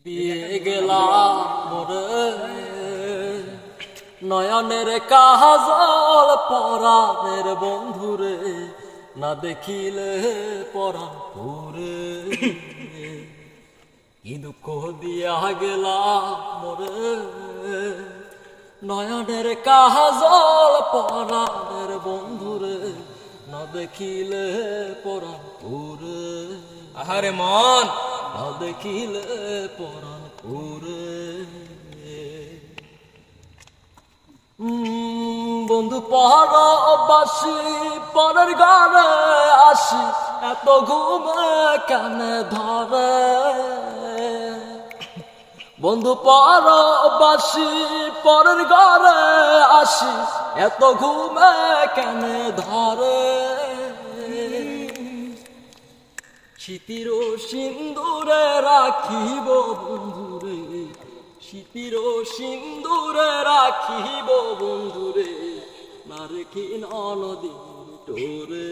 দিয়ে গেলাম মোরে নয়নের কাজল পরাণের বন্ধুরে, না দেখিলে পরাণ পুরে। কি দুঃখ দিয়া গেলাম মোরে নয়নের কাজল পরাণের বন্ধুরে, না দেখিলে পরাণ পুরে। আহারে মন, না দেখিলে পরাণ পুরে। বন্ধু পরবাসী পরের ঘরে আসি, এত ঘুমে কেন ধরে। বন্ধু পরবাসী পরের ঘরে আসি, এত ঘুমে কেন ধরে। স্মৃতির সিন্দুরে রাখিব বন্ধুরে, স্মৃতির সিন্দুরে রাখিব বন্ধুরে, না রেখি নদী টোরে।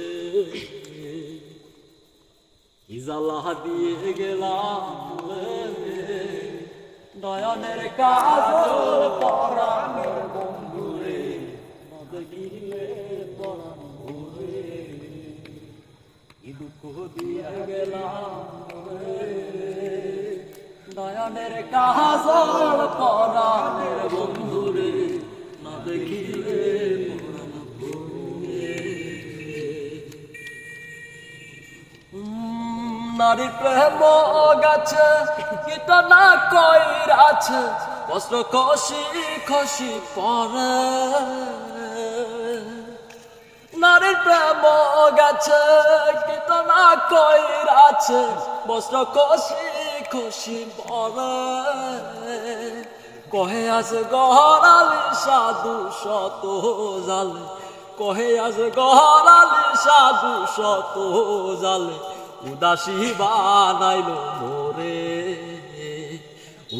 কি জ্বালা দিয়ে গেলাম নয়নের কাজল পরাণের বন্ধুরে, না দেখিলে পরাণ পুরে। কি দুঃখ দিয়ে গেলাম নয়নের কাজল পরাণের বন্ধুরে, না দেখিলে পরাণ পুরে। নারীর প্রেম গাছে কীটনা কইর আছে, বস্ত্র খসি খসি পরে। নারীর প্রেম গাছে কীটনা কইর আছে, বস্ত্র খসি খসি পরে। কহে আছে গহরালি সাধু শত জালে, কহে আছে গহরালি সাধু শত জালে, উদাসী বানাইলো মোরে,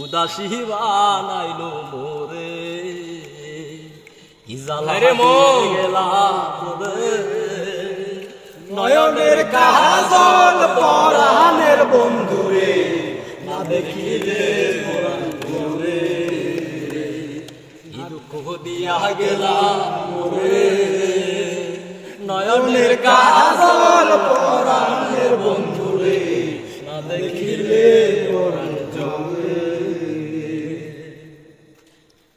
উদাসী বানাইলো মোরে। কি জ্বালা দিয়ে গেলাম মোরে নয়নের কাজল পরাণের বন্ধুরে, না দেখিলে পরাণ পুরে। কি দুঃখ দিয়া গেলাম মোরে নয়নের কাজল পরাণের বন্ধু।